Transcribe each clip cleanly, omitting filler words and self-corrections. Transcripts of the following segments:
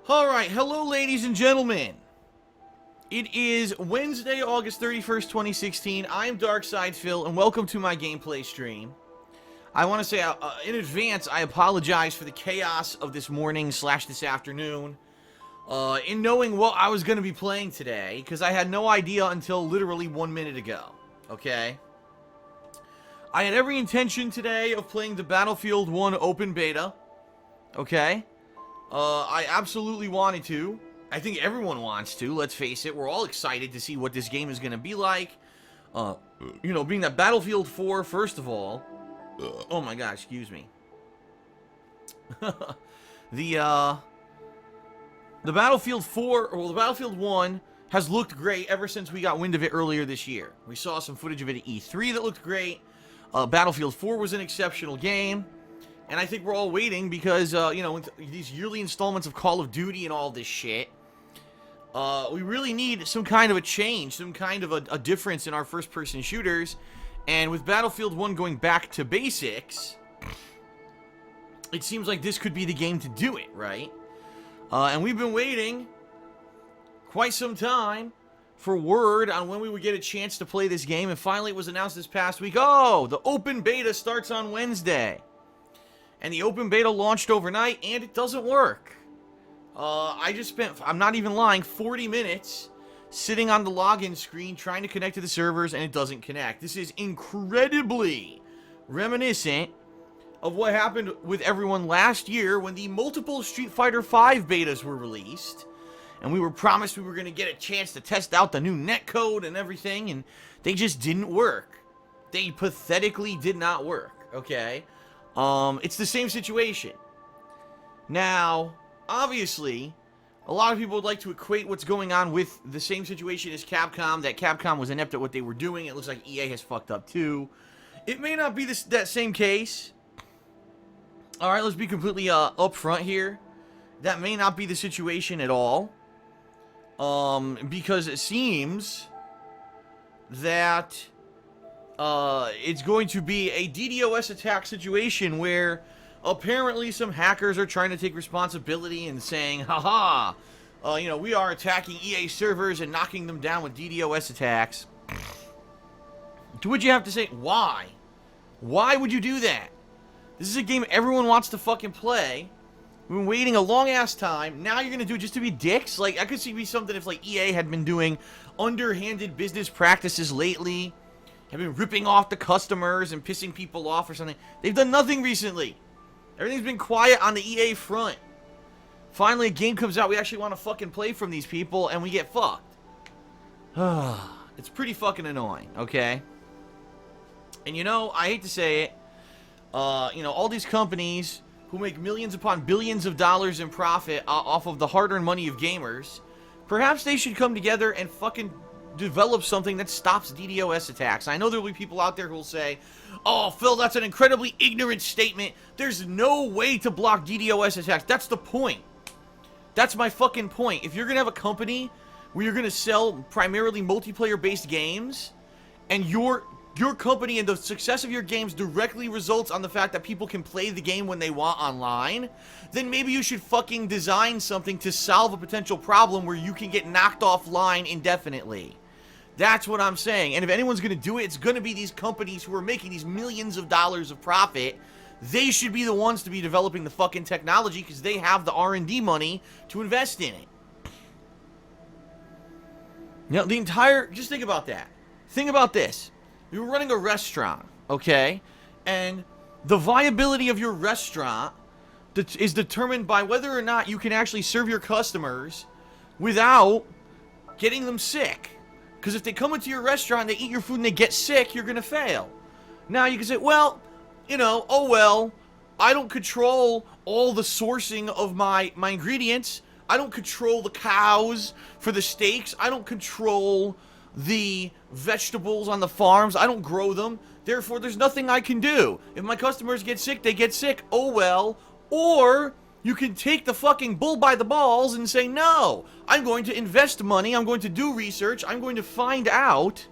Alright, hello ladies and gentlemen. It is Wednesday, August 31st, 2016. I am Darkside Phil, and welcome to my gameplay stream. I want to say, in advance, I apologize for the chaos of this morning / this afternoon. In knowing what I was going to be playing today, because I had no idea until literally 1 minute ago. Okay? I had every intention today of playing the Battlefield 1 open beta. Okay? I absolutely wanted to. I think everyone wants to, let's face it. We're all excited to see what this game is going to be like. You know, being that Battlefield 4, first of all. Oh my god, excuse me. The Battlefield 4, well, the Battlefield 1 has looked great ever since we got wind of it earlier this year. We saw some footage of it at E3 that looked great. Battlefield 4 was an exceptional game. And I think we're all waiting because, you know, these yearly installments of Call of Duty and all this shit, we really need some kind of a change, some kind of a difference in our first-person shooters. And with Battlefield 1 going back to basics, it seems like this could be the game to do it, right? And we've been waiting quite some time for word on when we would get a chance to play this game. And finally it was announced this past week, oh, the open beta starts on Wednesday. And the open beta launched overnight, and it doesn't work. I just spent, I'm not even lying, 40 minutes sitting on the login screen trying to connect to the servers, and it doesn't connect. This is incredibly reminiscent of what happened with everyone last year when the multiple Street Fighter V betas were released, and we were promised we were going to get a chance to test out the new netcode and everything, and they just didn't work. They pathetically did not work, okay? It's the same situation. Now, obviously, a lot of people would like to equate what's going on with the same situation as Capcom, that Capcom was inept at what they were doing. It looks like EA has fucked up too. It may not be that same case. Alright, let's be completely upfront here. That may not be the situation at all. Because it seems that it's going to be a DDoS attack situation where apparently some hackers are trying to take responsibility and saying, haha, you know, we are attacking EA servers and knocking them down with DDoS attacks. To which you have to say, why? Why would you do that? This is a game everyone wants to fucking play. We've been waiting a long-ass time. Now you're going to do it just to be dicks? Like, I could see it be something if, like, EA had been doing underhanded business practices lately. Have been ripping off the customers and pissing people off or something. They've done nothing recently. Everything's been quiet on the EA front. Finally, a game comes out we actually want to fucking play from these people, and we get fucked. It's pretty fucking annoying, okay? And you know, I hate to say it, you know, all these companies who make millions upon billions of dollars in profit off of the hard-earned money of gamers, perhaps they should come together and fucking develop something that stops DDoS attacks. I know there will be people out there who will say, oh, Phil, that's an incredibly ignorant statement. There's no way to block DDoS attacks. That's the point. That's my fucking point. If you're going to have a company where you're going to sell primarily multiplayer-based games, and your company and the success of your games directly results on the fact that people can play the game when they want online, then maybe you should fucking design something to solve a potential problem where you can get knocked offline indefinitely. That's what I'm saying. And if anyone's going to do it, it's going to be these companies who are making these millions of dollars of profit. They should be the ones to be developing the fucking technology because they have the R&D money to invest in it. Now, just think about that. Think about this. You're running a restaurant, okay? And the viability of your restaurant is determined by whether or not you can actually serve your customers without getting them sick. Because if they come into your restaurant, they eat your food, and they get sick, you're going to fail. Now, you can say, well, you know, oh well, I don't control all the sourcing of my ingredients. I don't control the cows for the steaks. I don't control the vegetables on the farms. I don't grow them. Therefore, there's nothing I can do. If my customers get sick, they get sick. Oh well. Or you can take the fucking bull by the balls and say, no, I'm going to invest money, I'm going to do research, I'm going to find out,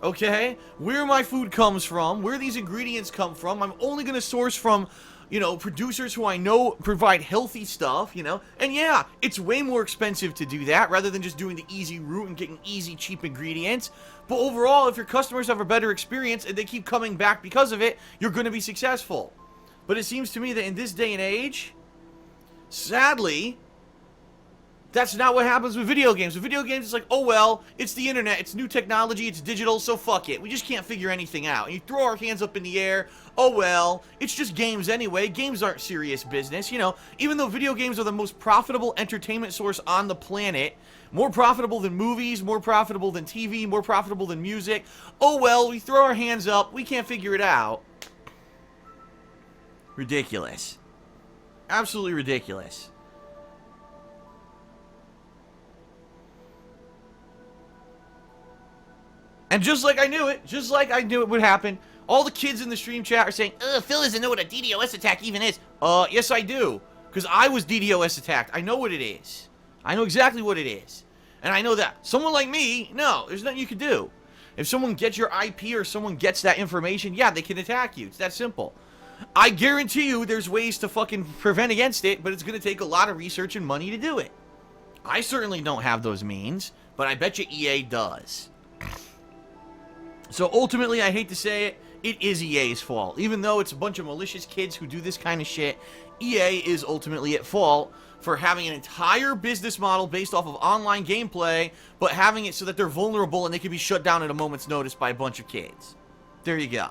okay, where my food comes from, where these ingredients come from. I'm only going to source from you know, producers who I know provide healthy stuff, you know, and yeah, it's way more expensive to do that rather than just doing the easy route and getting easy, cheap ingredients. But overall, if your customers have a better experience and they keep coming back because of it, you're going to be successful. But it seems to me that in this day and age, sadly, that's not what happens with video games. With video games, it's like, oh well, it's the internet, it's new technology, it's digital, so fuck it. We just can't figure anything out. And you throw our hands up in the air, oh well, it's just games anyway. Games aren't serious business, you know. Even though video games are the most profitable entertainment source on the planet, more profitable than movies, more profitable than TV, more profitable than music, oh well, we throw our hands up, we can't figure it out. Ridiculous. Absolutely ridiculous. And just like I knew it would happen, all the kids in the stream chat are saying, Phil doesn't know what a DDoS attack even is. Yes I do. Because I was DDoS attacked. I know what it is. I know exactly what it is. And I know that. Someone like me, no, there's nothing you can do. If someone gets your IP or someone gets that information, yeah, they can attack you. It's that simple. I guarantee you there's ways to fucking prevent against it, but it's going to take a lot of research and money to do it. I certainly don't have those means, but I bet you EA does. So ultimately, I hate to say it, it is EA's fault. Even though it's a bunch of malicious kids who do this kind of shit, EA is ultimately at fault for having an entire business model based off of online gameplay, but having it so that they're vulnerable and they can be shut down at a moment's notice by a bunch of kids. There you go.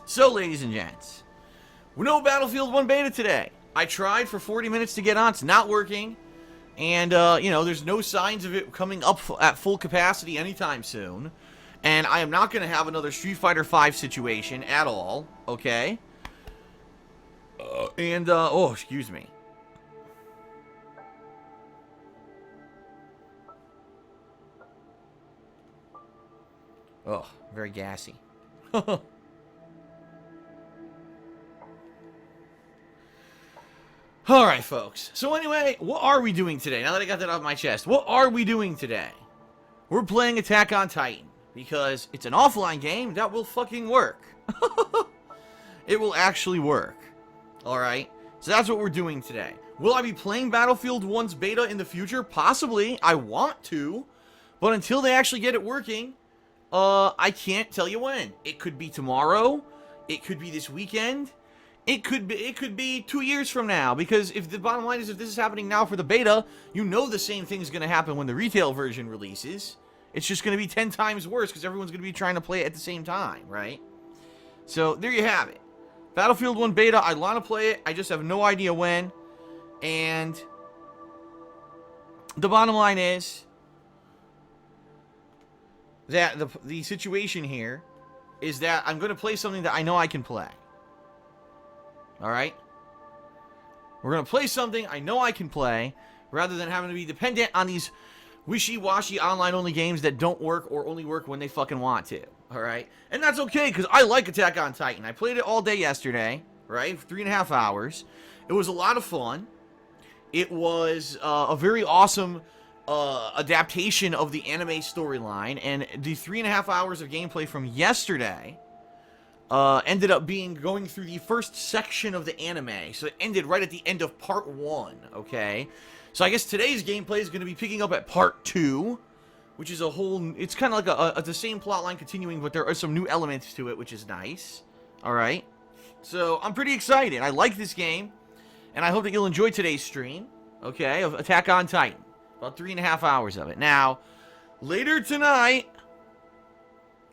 So, ladies and gents, no Battlefield 1 beta today. I tried for 40 minutes to get on. It's not working. And, you know, there's no signs of it coming up at full capacity anytime soon. And I am not going to have another Street Fighter V situation at all, okay? Oh, excuse me. Oh, very gassy. Alright, folks. So anyway, what are we doing today? Now that I got that off my chest, what are we doing today? We're playing Attack on Titan. Because it's an offline game that will fucking work. It will actually work. Alright? So that's what we're doing today. Will I be playing Battlefield 1's beta in the future? Possibly. I want to. But until they actually get it working, I can't tell you when. It could be tomorrow. It could be this weekend. It could be 2 years from now, because if the bottom line is if this is happening now for the beta, you know the same thing is going to happen when the retail version releases. It's just going to be 10 times worse because everyone's going to be trying to play it at the same time, right? So there you have it. Battlefield 1 beta, I want to play it. I just have no idea when. And the bottom line is that the situation here is that I'm going to play something that I know I can play. Alright? We're going to play something I know I can play, rather than having to be dependent on these wishy-washy online-only games that don't work or only work when they fucking want to. Alright? And that's okay, because I like Attack on Titan. I played it all day yesterday, right? 3.5 hours. It was a lot of fun. It was a very awesome adaptation of the anime storyline, and the 3.5 hours of gameplay from yesterday ended up going through the first section of the anime. So it ended right at the end of part 1, okay? So I guess today's gameplay is going to be picking up at part 2, which is a whole... It's kind of like the same plotline continuing, but there are some new elements to it, which is nice. Alright? So I'm pretty excited. I like this game, and I hope that you'll enjoy today's stream, okay, of Attack on Titan. About 3.5 hours of it. Now, later tonight,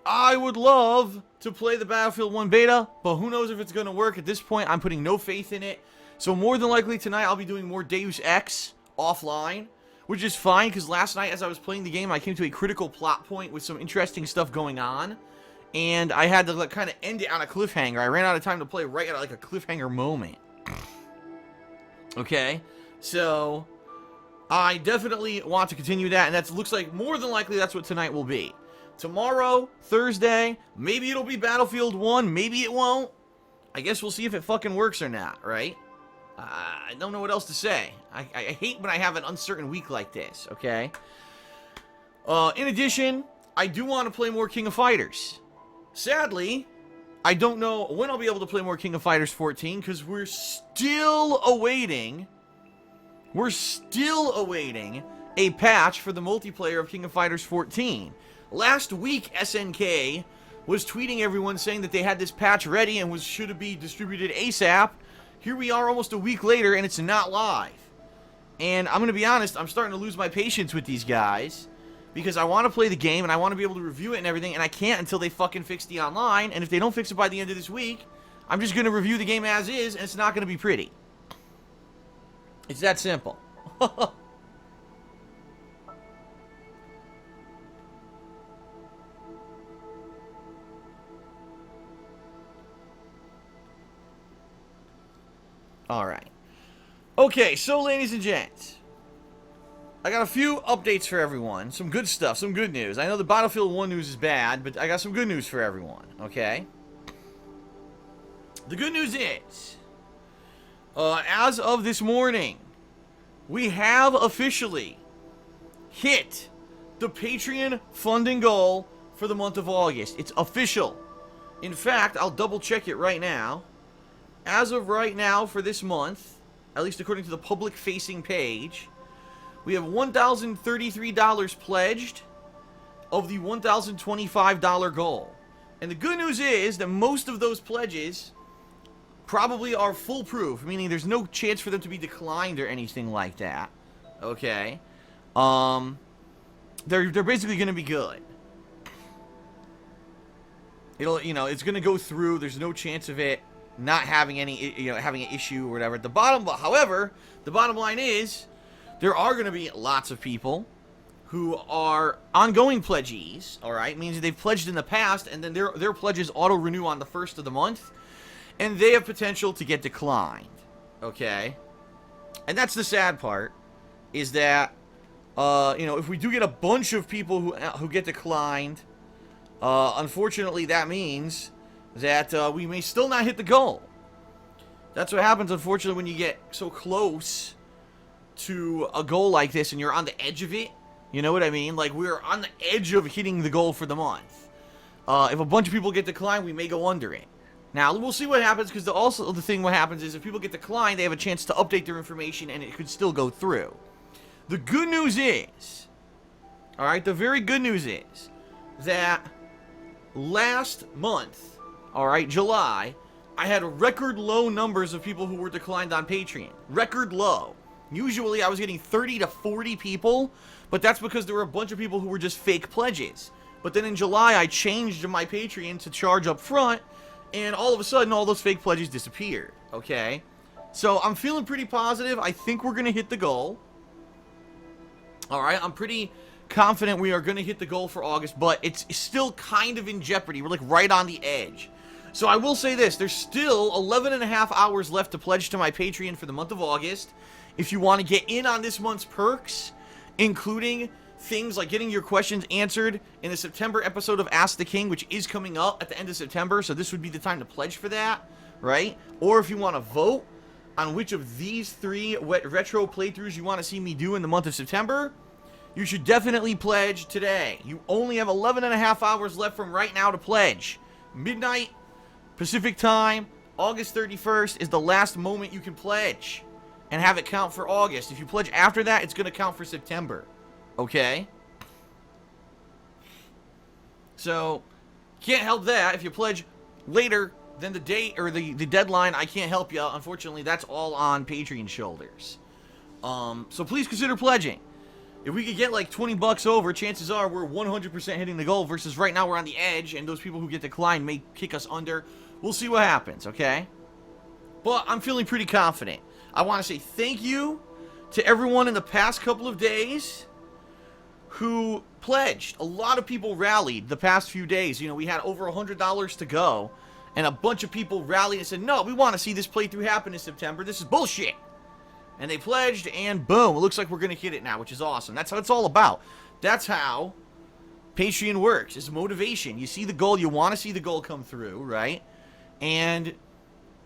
I would love to play the Battlefield 1 beta, but who knows if it's going to work. At this point, I'm putting no faith in it. So more than likely tonight, I'll be doing more Deus Ex offline, which is fine, because last night as I was playing the game, I came to a critical plot point with some interesting stuff going on, and I had to kind of end it on a cliffhanger. I ran out of time to play right at like a cliffhanger moment. Okay? So I definitely want to continue that, and that looks like more than likely that's what tonight will be. Tomorrow, Thursday, maybe it'll be Battlefield 1, maybe it won't. I guess we'll see if it fucking works or not, right? I don't know what else to say. I hate when I have an uncertain week like this, okay? In addition, I do want to play more King of Fighters. Sadly, I don't know when I'll be able to play more King of Fighters 14, because we're still awaiting a patch for the multiplayer of King of Fighters 14. Last week, SNK was tweeting everyone saying that they had this patch ready and should be distributed ASAP. Here we are almost a week later, and it's not live. And I'm going to be honest, I'm starting to lose my patience with these guys, because I want to play the game, and I want to be able to review it and everything, and I can't until they fucking fix the online, and if they don't fix it by the end of this week, I'm just going to review the game as is, and it's not going to be pretty. It's that simple. Alright. Okay, so ladies and gents, I got a few updates for everyone. Some good stuff, some good news. I know the Battlefield 1 news is bad, but I got some good news for everyone, okay? The good news is, as of this morning, we have officially hit the Patreon funding goal for the month of August. It's official. In fact, I'll double check it right now. As of right now, for this month, at least according to the public-facing page, we have $1,033 pledged of the $1,025 goal. And the good news is that most of those pledges probably are foolproof, meaning there's no chance for them to be declined or anything like that. Okay? They're basically going to be good. It's going to go through. There's no chance of it not having any, having an issue or whatever. However, the bottom line is, there are going to be lots of people who are ongoing pledgees, alright? Means that they've pledged in the past, and then their pledges auto-renew on the first of the month, and they have potential to get declined, okay? And that's the sad part, is that, if we do get a bunch of people who get declined, unfortunately that means that we may still not hit the goal. That's what happens, unfortunately, when you get so close to a goal like this and you're on the edge of it. You know what I mean? Like, we're on the edge of hitting the goal for the month. If a bunch of people get declined, we may go under it. Now, we'll see what happens, because what happens is if people get declined, they have a chance to update their information, and it could still go through. The good news is, alright, the very good news is that last month, alright, July, I had record low numbers of people who were declined on Patreon. Record low. Usually I was getting 30 to 40 people, but that's because there were a bunch of people who were just fake pledges. But then in July, I changed my Patreon to charge up front, and all of a sudden, all those fake pledges disappeared, okay? So I'm feeling pretty positive. I think we're going to hit the goal. Alright, I'm pretty confident we are going to hit the goal for August, but it's still kind of in jeopardy. We're like right on the edge. So I will say this, there's still 11 and a half hours left to pledge to my Patreon for the month of August. If you want to get in on this month's perks, including things like getting your questions answered in the September episode of Ask the King, which is coming up at the end of September, so this would be the time to pledge for that, right? Or if you want to vote on which of these 3 retro playthroughs you want to see me do in the month of September, you should definitely pledge today. You only have 11 and a half hours left from right now to pledge. Midnight Pacific time, August 31st is the last moment you can pledge and have it count for August. If you pledge after that, it's going to count for September. Okay? So, can't help that. If you pledge later than the date or the deadline, I can't help you. Unfortunately, that's all on Patreon's shoulders. So please consider pledging. If we could get like 20 bucks over, chances are we're 100% hitting the goal, versus right now we're on the edge, and those people who get declined may kick us under. We'll see what happens, okay? But I'm feeling pretty confident. I want to say thank you to everyone in the past couple of days who pledged. A lot of people rallied the past few days. You know, we had over $100 to go, and a bunch of people rallied and said, no, we want to see this playthrough happen in September. This is bullshit. And they pledged, and boom, it looks like we're going to hit it now, which is awesome. That's how it's all about. That's how Patreon works. It's motivation. You see the goal, you want to see the goal come through, right? And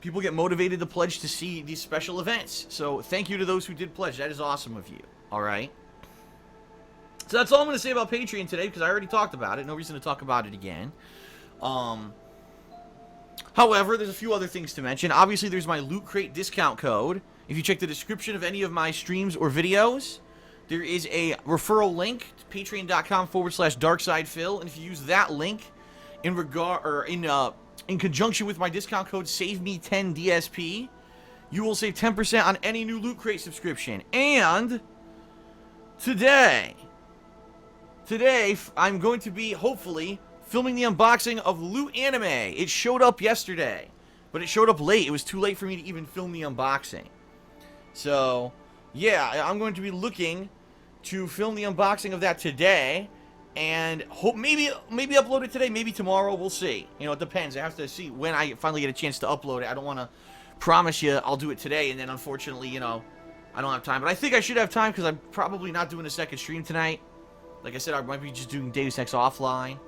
people get motivated to pledge to see these special events. So thank you to those who did pledge. That is awesome of you, all right? So that's all I'm going to say about Patreon today, because I already talked about it. No reason to talk about it again. However, there's a few other things to mention. Obviously, there's my Loot Crate discount code. If you check the description of any of my streams or videos, there is a referral link to patreon.com/darksidephil, and if you use that link in conjunction with my discount code SAVEME10DSP, you will save 10% on any new Loot Crate subscription. And today I'm going to be hopefully filming the unboxing of Loot Anime. It showed up yesterday, but it showed up late. It was too late for me to even film the unboxing. So, yeah, I'm going to be looking to film the unboxing of that today, and hope maybe upload it today, maybe tomorrow. We'll see. You know, it depends. I have to see when I finally get a chance to upload it. I don't want to promise you I'll do it today, and then unfortunately, you know, I don't have time. But I think I should have time because I'm probably not doing a second stream tonight. Like I said, I might be just doing Deus Ex offline.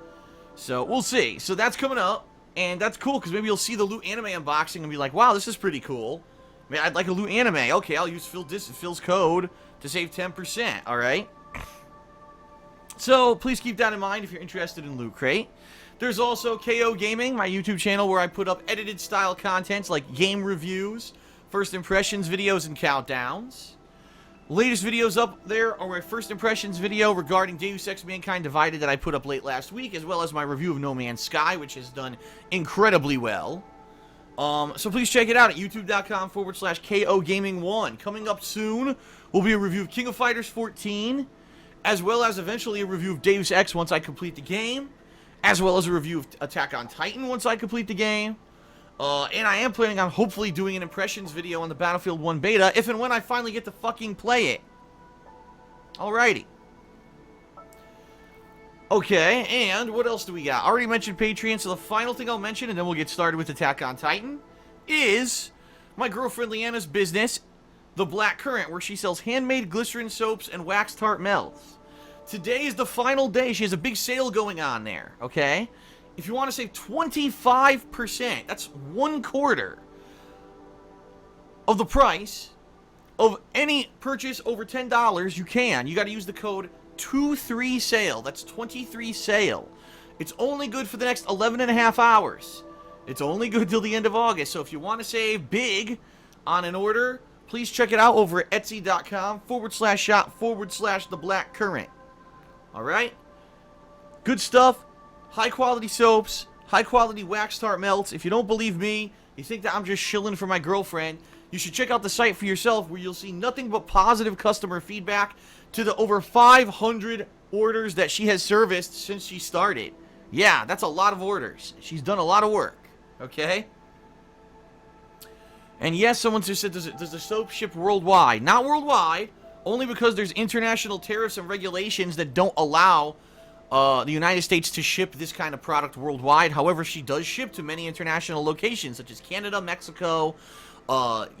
So, we'll see. So, that's coming up, and that's cool because maybe you'll see the Loot Anime unboxing and be like, wow, this is pretty cool. Man, I'd like a Loot Anime. Okay, I'll use Phil's code to save 10%, alright? So, please keep that in mind if you're interested in Loot Crate. There's also KO Gaming, my YouTube channel, where I put up edited style contents like game reviews, first impressions videos, and countdowns. Latest videos up there are my first impressions video regarding Deus Ex Mankind Divided that I put up late last week, as well as my review of No Man's Sky, which has done incredibly well. So please check it out at youtube.com/KOGaming1. Coming up soon will be a review of King of Fighters 14, as well as eventually a review of Deus Ex once I complete the game, as well as a review of Attack on Titan once I complete the game. And I am planning on hopefully doing an impressions video on the Battlefield 1 beta, if and when I finally get to fucking play it. Alrighty. Okay, and what else do we got? I already mentioned Patreon, so the final thing I'll mention, and then we'll get started with Attack on Titan, is my girlfriend Leanna's business, The Black Currant, where she sells handmade glycerin soaps and wax tart melts. Today is the final day. She has a big sale going on there, okay? If you want to save 25%, that's 1/4 of the price of any purchase over $10, you can. You got to use the code 23SALE. That's 23 sale. It's only good for the next 11.5 hours. It's only good till the end of August. So if you want to save big on an order, please check it out over at etsy.com/shop/theblackcurrant. Alright? Good stuff. High quality soaps. High quality wax tart melts. If you don't believe me, you think that I'm just shilling for my girlfriend, you should check out the site for yourself, where you'll see nothing but positive customer feedback to the over 500 orders that she has serviced since she started. Yeah, that's a lot of orders. She's done a lot of work. Okay? And yes, someone just said, does the soap ship worldwide? Not worldwide, only because there's international tariffs and regulations that don't allow the United States to ship this kind of product worldwide. However, she does ship to many international locations, such as Canada, Mexico,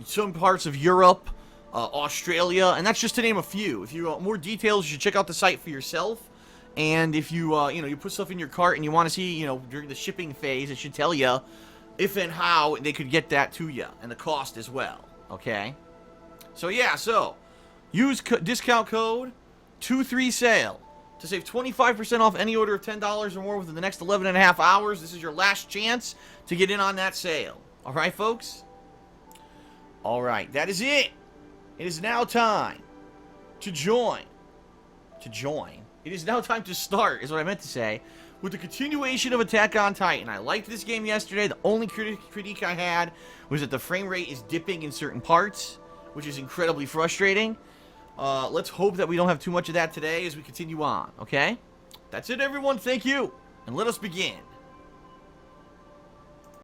some parts of Europe, Australia, and that's just to name a few. If you want more details, you should check out the site for yourself. And if you, you put stuff in your cart and you want to see, during the shipping phase, it should tell you if and how they could get that to you, and the cost as well, okay? So, yeah, use discount code 23SALE to save 25% off any order of $10 or more within the next 11.5 hours. This is your last chance to get in on that sale. All right, folks? All right, that is it. It is now time to join. It is now time to start, is what I meant to say, with the continuation of Attack on Titan. I liked this game yesterday. The only critique I had was that the frame rate is dipping in certain parts, which is incredibly frustrating. Let's hope that we don't have too much of that today as we continue on, okay? That's it, everyone. Thank you, and let us begin.